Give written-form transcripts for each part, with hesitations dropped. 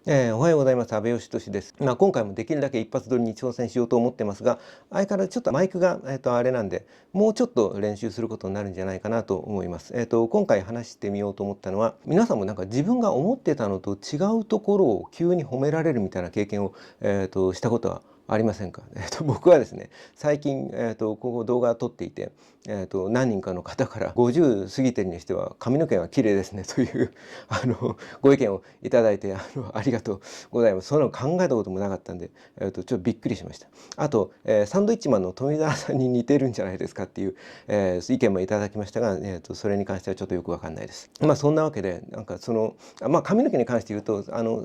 おはようございます。阿部義俊です。今回もできるだけ一発撮りに挑戦しようと思ってますが、相変わらずちょっとマイクが、あれなんで、もうちょっと練習することになるんじゃないかなと思います。今回話してみようと思ったのは、皆さんもなんか自分が思ってたのと違うところを急に褒められるみたいな経験を、したことはありませんか？僕はですね、最近、ここ動画を撮っていて、何人かの方から50過ぎてるにしては髪の毛が綺麗ですねというご意見をいただいてありがとうございます。そんなの考えたこともなかったんで、ちょっとびっくりしました。あと、サンドイッチマンの富澤さんに似てるんじゃないですかっていう、意見もいただきましたが、それに関してはちょっとよくわかんないです。そんなわけでなんか髪の毛に関して言うと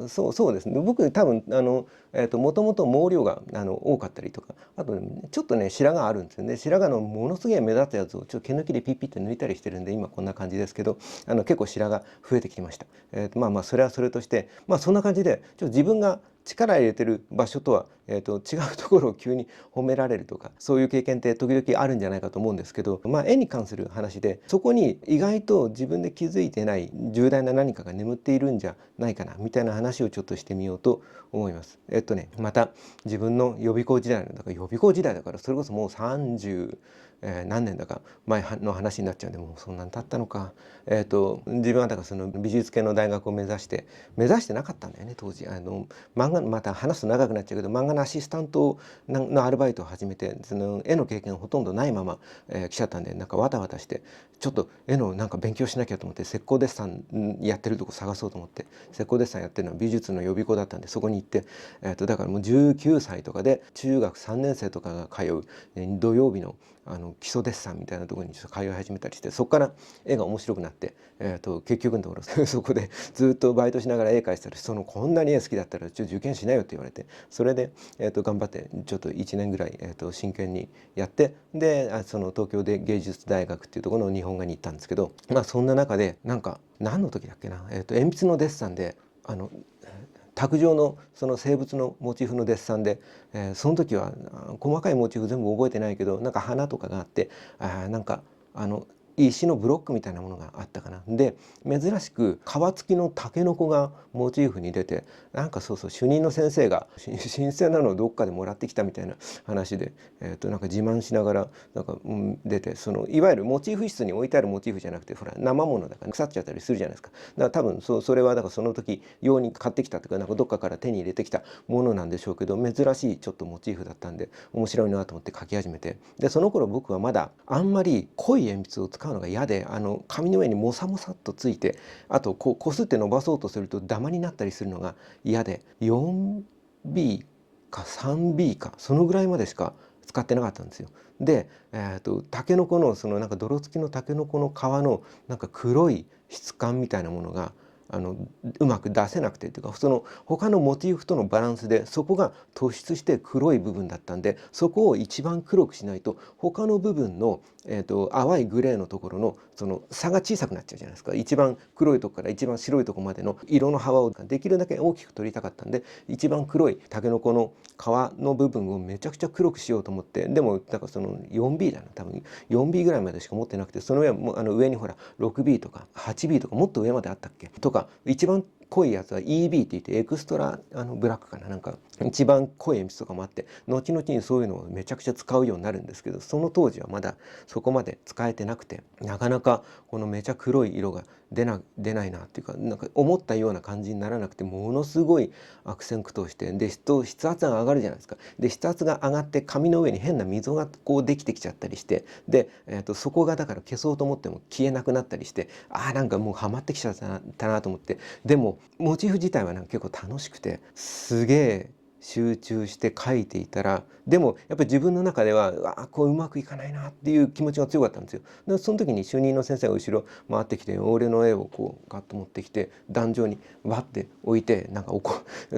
そうですね、僕多分もともと毛量が多かったりとか、あと、ちょっとね白髪あるんですよね。白髪のものすげえ目立つやつをちょっと毛抜きでピッピッて抜いたりしてるんで、今こんな感じですけど、結構白髪増えてきました。それはそれとして、そんな感じでちょっと自分が力入れてる場所とは、違うところを急に褒められるとか、そういう経験って時々あるんじゃないかと思うんですけど、絵に関する話で、そこに意外と自分で気づいてない重大な何かが眠っているんじゃないかなみたいな話をちょっとしてみようと思います。また自分の予備校時代の、だから予備校時代だからそれこそもう30、何年だか前の話になっちゃうんで、もうそんなん経ったのか。自分はだからその美術系の大学を目指してなかったんだよね当時。漫画、また話すと長くなっちゃうけど、漫画のアシスタントのアルバイトを始めて、その絵の経験ほとんどないまま、来ちゃったんで、なんかわたわたしてちょっと絵のなんか勉強しなきゃと思って、石膏デッサンやってるとこ探そうと思って、石膏デッサンやってるのは美術の予備校だったんで、そこに行って、だからもう19歳とかで中学3年生とかが通う、土曜日の基礎デッサンみたいなところにちょっと通い始めたりして、そこから絵が面白くなって、結局のところそこでずっとバイトしながら絵描いてたら、こんなに絵好きだったらちょっと受験しなよって言われて、それで、頑張ってちょっと1年ぐらい、真剣にやって、でその東京で芸術大学っていうところの日本画に行ったんですけど、そんな中でなんか何の時だっけな、鉛筆のデッサンで卓上のその生物のモチーフのデッサンで、その時は細かいモチーフ全部覚えてないけど、なんか花とかがあって、なんか石のブロックみたいなものがあったかな。で珍しく皮付きのタケノコがモチーフに出て、なんかそう主任の先生が新鮮なのをどっかでもらってきたみたいな話で、なんか自慢しながらなんか、出て、いわゆるモチーフ室に置いてあるモチーフじゃなくて、ほら生ものだから腐っちゃったりするじゃないですか。だから多分それはだからその時用に買ってきたとか、なんかどっかから手に入れてきたものなんでしょうけど、珍しいちょっとモチーフだったんで面白いなと思って描き始めて、でその頃僕はまだあんまり濃い鉛筆を使うのが嫌で、紙の上にモサモサっとついて、あとこすって伸ばそうとするとダマになったりするのが嫌で、4B か 3B かそのぐらいまでしか使ってなかったんですよ。で、タケノコのなんか泥付きのタケノコの皮のなんか黒い質感みたいなものがうまく出せなくてっていうか、他のモチーフとのバランスでそこが突出して黒い部分だったんで、そこを一番黒くしないと他の部分の、淡いグレーのところのその差が小さくなっちゃうじゃないですか。一番黒いとこから一番白いとこまでの色の幅をできるだけ大きく取りたかったんで、一番黒いタケノコの皮の部分をめちゃくちゃ黒くしようと思って、でもだから4B だな、多分 4B ぐらいまでしか持ってなくて、その上はもう上にほら 6B とか 8B とかもっと上まであったっけとか、一番濃いやつは EB って言ってエクストラブラックかな、なんか一番濃い鉛筆とかもあって、後々にそういうのをめちゃくちゃ使うようになるんですけど、その当時はまだそこまで使えてなくて、なかなかこのめちゃ黒い色が出ないなっていうか、なんか思ったような感じにならなくて、ものすごい悪戦苦闘して、で筆圧が上がるじゃないですか。で筆圧が上がって紙の上に変な溝がこうできてきちゃったりして、で、そこがだから消そうと思っても消えなくなったりして、なんかもうハマってきちゃったなと思って、でもモチーフ自体はなんか結構楽しくて、すげえ集中して描いていたら、でもやっぱり自分の中ではこううまくいかないなっていう気持ちが強かったんですよ。でその時に主任の先生が後ろ回ってきて、俺の絵をこうガッと持ってきて壇上にわって置いて、なんか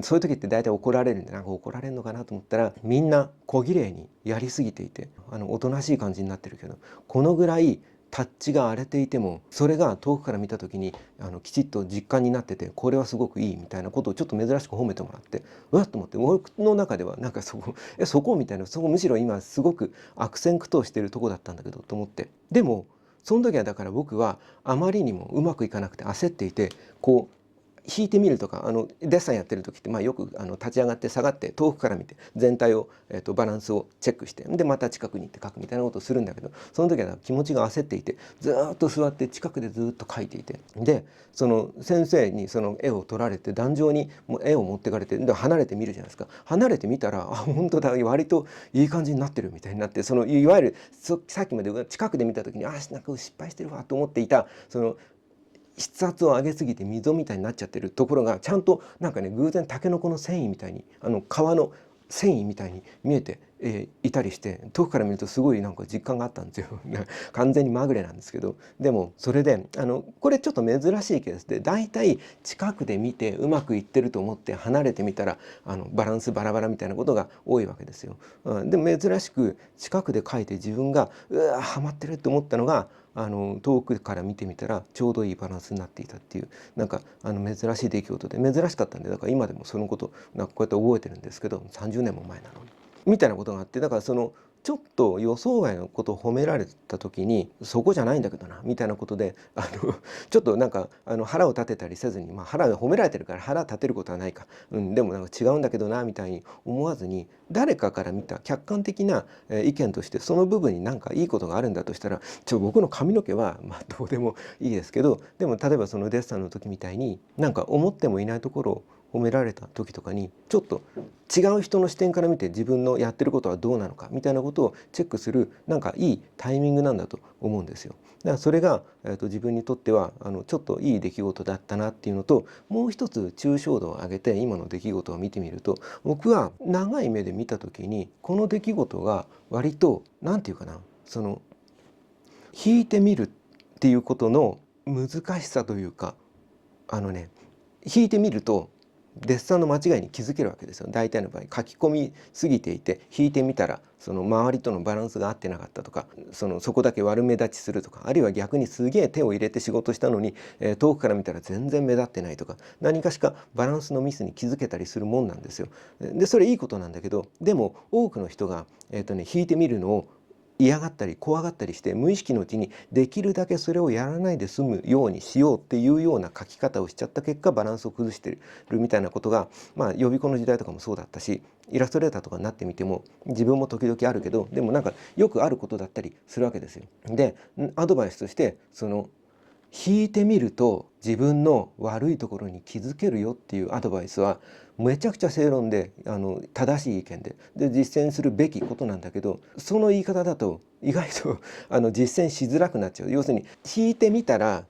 そういう時って大体怒られるんで、なんか怒られるのかなと思ったら、みんな小綺麗にやりすぎていて、おとなしい感じになってるけど、このぐらいタッチが荒れていてもそれが遠くから見た時にきちっと実感になってて、これはすごくいいみたいなことをちょっと珍しく褒めてもらって、うわっと思って、僕の中ではなんかそこみたいな、そこむしろ今すごく悪戦苦闘してるとこだったんだけどと思って、でもその時はだから僕はあまりにもうまくいかなくて焦っていて、こう引いてみるとかデッサンやってる時ってよく立ち上がって下がって遠くから見て全体を、バランスをチェックしてでまた近くに行って描くみたいなことをするんだけど、その時は気持ちが焦っていてずっと座って近くでずっと描いていて、でその先生にその絵を撮られて壇上に絵を持ってかれてで離れて見るじゃないですか。離れてみたら本当だ割といい感じになってるみたいになって、そのいわゆるさっきまで近くで見た時になんか失敗してるわと思っていたその筆圧を上げすぎて溝みたいになっちゃってるところがちゃんとなんかね偶然タケノコの繊維みたいに皮の繊維みたいに見えて、いたりして遠くから見るとすごいなんか実感があったんですよ完全にまぐれなんですけど、でもそれでこれちょっと珍しいケースで、だいたい近くで見てうまくいってると思って離れてみたらバランスバラバラみたいなことが多いわけですよ。でも珍しく近くで描いて自分がハマってると思ったのが遠くから見てみたらちょうどいいバランスになっていたっていう、なんか珍しい出来事で珍しかったんで、だから今でもそのことなんかこうやって覚えてるんですけど、30年も前なのにみたいなことがあって、だからちょっと予想外のことを褒められた時にそこじゃないんだけどなみたいなことでちょっとなんか腹を立てたりせずに、腹が褒められてるから腹立てることはないか、でもなんか違うんだけどなみたいに思わずに、誰かから見た客観的な意見としてその部分に何かいいことがあるんだとしたら、僕の髪の毛はどうでもいいですけど、でも例えばそのデッサンの時みたいになんか思ってもいないところを褒められた時とかにちょっと違う人の視点から見て自分のやってることはどうなのかみたいなことをチェックするなんかいいタイミングなんだと思うんですよ。だからそれが、自分にとってはちょっといい出来事だったなっていうのと、もう一つ抽象度を上げて今の出来事を見てみると、僕は長い目で見た時にこの出来事が割と何て言うかな、引いてみるっていうことの難しさというか、引いてみるとデッサンの間違いに気づけるわけですよ。大体の場合書き込みすぎていて引いてみたらその周りとのバランスが合ってなかったとか、そこだけ悪目立ちするとか、あるいは逆にすげえ手を入れて仕事したのに、遠くから見たら全然目立ってないとか、何かしかバランスのミスに気づけたりするもんなんですよ。でそれいいことなんだけど、でも多くの人が、引いてみるのを嫌がったり怖がったりして無意識のうちにできるだけそれをやらないで済むようにしようっていうような書き方をしちゃった結果バランスを崩してるみたいなことが、予備校の時代とかもそうだったし、イラストレーターとかになってみても自分も時々あるけど、でもなんかよくあることだったりするわけですよ。でアドバイスとして引いてみると自分の悪いところに気づけるよっていうアドバイスはめちゃくちゃ正論で正しい意見で実践するべきことなんだけど、その言い方だと意外と実践しづらくなっちゃう。要するに引いてみたら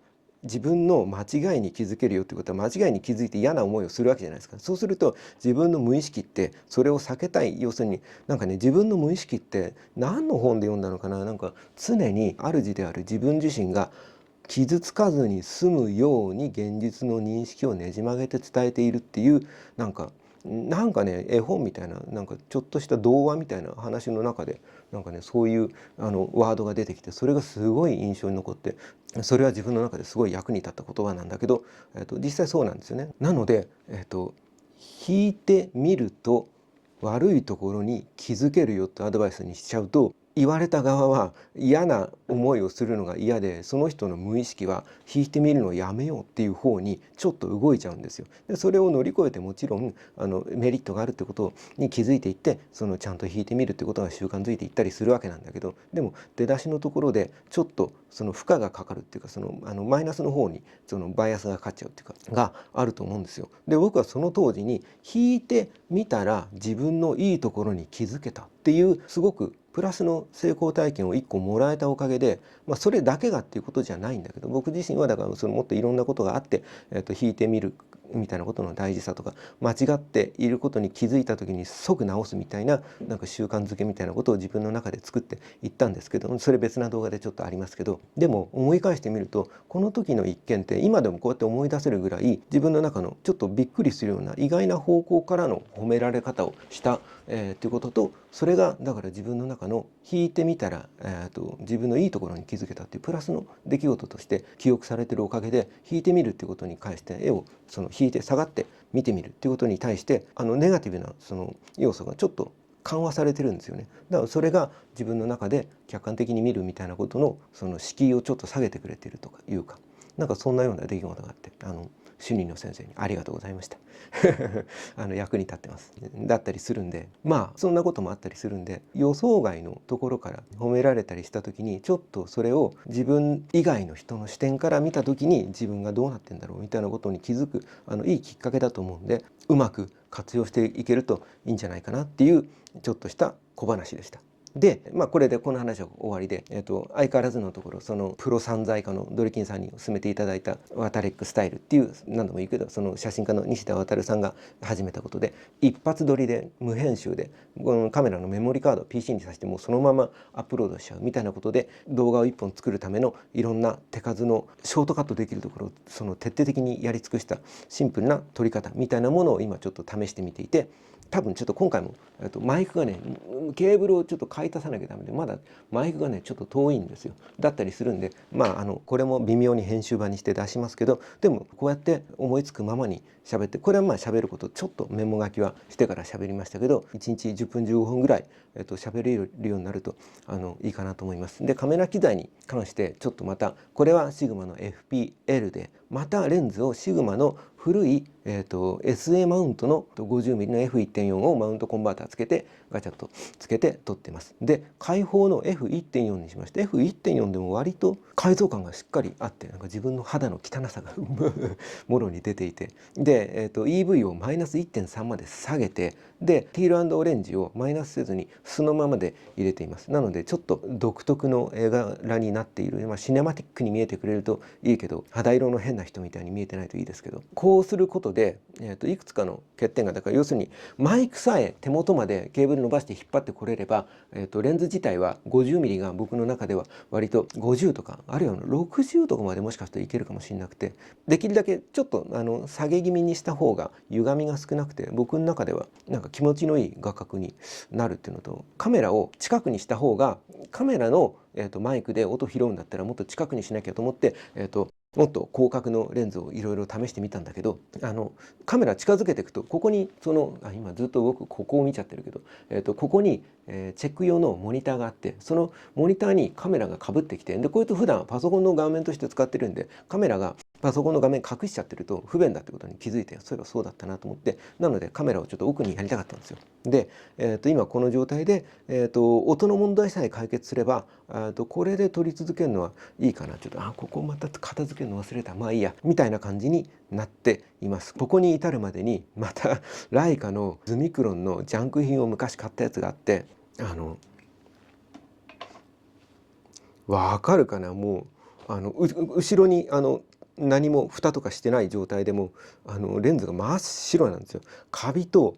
自分の間違いに気づけるよってことは、間違いに気づいて嫌な思いをするわけじゃないですか。そうすると自分の無意識ってそれを避けたい、要するになんかね、自分の無意識って何の本で読んだのかな、なんか常に主である自分自身が傷つかずに済むように現実の認識をねじ曲げて伝えているっていう、なんか絵本みたいな、なんかちょっとした童話みたいな話の中でなんかね、そういうワードが出てきて、それがすごい印象に残って、それは自分の中ですごい役に立った言葉なんだけど、実際そうなんですよね。なので、引いてみると悪いところに気づけるよってアドバイスにしちゃうと、言われた側は嫌な思いをするのが嫌で、その人の無意識は引いてみるのをやめようっていう方にちょっと動いちゃうんですよ。でそれを乗り越えてもちろんメリットがあるってことに気づいていって、ちゃんと引いてみるってことが習慣づいていったりするわけなんだけど、でも出だしのところでちょっと負荷がかかるっていうか、マイナスの方にバイアスがかかっちゃうっていうかがあると思うんですよ。で僕はその当時に引いてみたら自分のいいところに気づけたっていうすごくプラスの成功体験を1個もらえたおかげで、それだけがっていうことじゃないんだけど、僕自身はだからもっといろんなことがあって、引いてみるみたいなことの大事さとか、間違っていることに気づいた時に即直すみたいな、なんか習慣づけみたいなことを自分の中で作っていったんですけど、それ別な動画でちょっとありますけど、でも思い返してみるとこの時の一件って今でもこうやって思い出せるぐらい自分の中のちょっとびっくりするような意外な方向からの褒められ方をしたということと、それがだから自分の中の引いてみたら、自分のいいところに気づけたっていうプラスの出来事として記憶されてるおかげで、引いてみるっていうことに関して絵を引いて下がって見てみるっていうことに対してネガティブな要素がちょっと緩和されてるんですよね。だからそれが自分の中で客観的に見るみたいなことの敷居をちょっと下げてくれてるとかいうか、なんかそんなような出来事があって主任の先生にありがとうございました役に立ってますだったりするんで、まあそんなこともあったりするんで、予想外のところから褒められたりした時にちょっとそれを自分以外の人の視点から見た時に自分がどうなってんだろうみたいなことに気づくいいきっかけだと思うんで、うまく活用していけるといいんじゃないかなっていうちょっとした小話でした。で、まあ、これでこの話は終わりで、相変わらずのところそのプロ散財家のドリキンさんに勧めていただいたワタレックスタイルっていう、何度も言うけどその写真家の西田航さんが始めたことで、一発撮りで無編集でこのカメラのメモリカードを PC に挿してもうそのままアップロードしちゃうみたいなことで、動画を1本作るためのいろんな手数のショートカットできるところをその徹底的にやり尽くしたシンプルな撮り方みたいなものを今ちょっと試してみていて、多分ちょっと今回もマイクがね、ケーブルをちょっと買い足さなきゃダメで、まだマイクがねちょっと遠いんですよ。だったりするんで、まあこれも微妙に編集版にして出しますけど、でもこうやって思いつくままに喋って、これはまあ喋ることちょっとメモ書きはしてから喋りましたけど、1日10分15分ぐらい喋れるようになるといいかなと思います。で、カメラ機材に関してちょっとまた、これはシグマの FPL で、またレンズをシグマの古い、SA マウントの 50mm の F1.4 をマウントコンバーターつけてガチャッとつけて撮ってます。で、開放の F1.4 にしまして、F1.4 でも割と解像感がしっかりあって、なんか自分の肌の汚さがもろに出ていて、で、EV をマイナス 1.3 まで下げて、でティール&オレンジをマイナスせずに素のままで入れています。なのでちょっと独特の絵柄になっている、まあ、シネマティックに見えてくれるといいけど、肌色の変な人みたいに見えてないといいですけど、こうすることで、いくつかの欠点が、だから要するにマイクさえ手元までケーブル伸ばして引っ張ってこれれば、レンズ自体は 50mm が僕の中では割と50とかあるいは60とかまでもしかしたらいけるかもしれなくて、できるだけちょっと下げ気味にした方が歪みが少なくて僕の中ではなんか気持ちのいい画角になるっていうのと、カメラを近くにした方がカメラの、マイクで音拾うんだったらもっと近くにしなきゃと思って、もっと広角のレンズをいろいろ試してみたんだけど、カメラ近づけていくとここに今ずっと僕ここを見ちゃってるけど、ここに、チェック用のモニターがあって、そのモニターにカメラがかぶってきて、でこいつ普段パソコンの画面として使ってるんで、カメラがパソコンの画面隠しちゃってると不便だってことに気づいて、そういえばそうだったなと思って、なのでカメラをちょっと奥にやりたかったんですよ。で、今この状態で、音の問題さえ解決すればこれで撮り続けるのはいいかな。ちょっとここまた片付けるの忘れた、まあいいやみたいな感じになっています。ここに至るまでにまたライカのズミクロンのジャンク品を昔買ったやつがあって、わかるかな、もう後ろに何も蓋とかしてない状態でもレンズが真っ白なんですよ。カビと、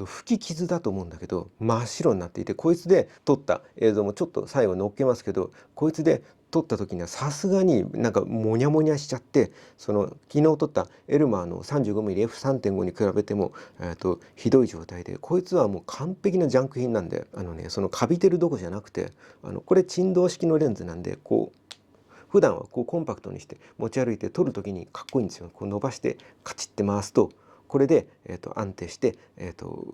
吹き傷だと思うんだけど真っ白になっていて、こいつで撮った映像もちょっと最後載っけますけど、こいつで撮った時にはさすがになんかモニャモニャしちゃって、昨日撮ったエルマーの 35mm F3.5 に比べても、ひどい状態で、こいつはもう完璧なジャンク品なんで、そのカビてるどこじゃなくて、これ振動式のレンズなんで、こう普段はこうコンパクトにして持ち歩いて撮る時にかっこいいんですよ。こう伸ばしてカチッて回すとこれで、安定して、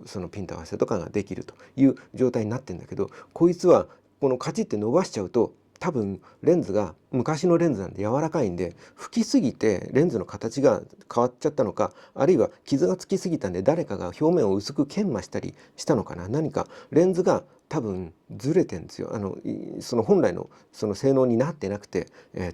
そのピント合わせとかができるという状態になってるんだけど、こいつはこのカチッて伸ばしちゃうと、多分レンズが昔のレンズなんで柔らかいんで、吹きすぎてレンズの形が変わっちゃったのか、あるいは傷がつきすぎたんで誰かが表面を薄く研磨したりしたのかな、何かレンズが多分ずれてんですよ。その本来のその性能になってなくて、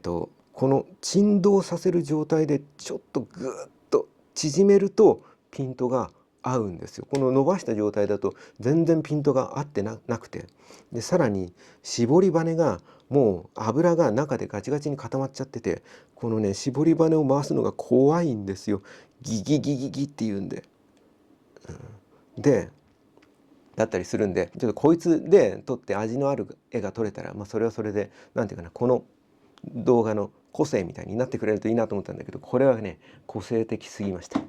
この振動させる状態でちょっとグーッと縮めるとピントが合うんですよ。この伸ばした状態だと全然ピントが合ってなくて、でさらに絞りバネがもう油が中でガチガチに固まっちゃってて、このね絞りバネを回すのが怖いんですよ。ギギギギギっていうんで、でだったりするんで、ちょっとこいつで撮って味のある絵が撮れたら、まあ、それはそれでなんていうかな、この動画の個性みたいになってくれるといいなと思ったんだけど、これはね個性的すぎました。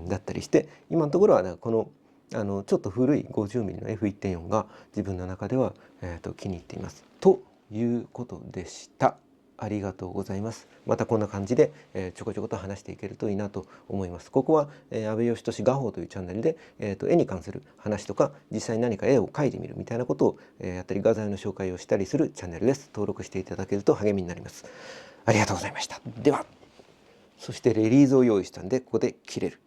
だったりして、今のところはこのちょっと古い 50mm の F1.4 が自分の中では、気に入っていますということでした。ありがとうございます。またこんな感じで、ちょこちょこと話していけるといいなと思います。ここは、阿部義俊画法というチャンネルで、絵に関する話とか実際に何か絵を描いてみるみたいなことを、やったり画材の紹介をしたりするチャンネルです。登録していただけると励みになります。ありがとうございました。では。そしてレリーズを用意したんでここで切れる。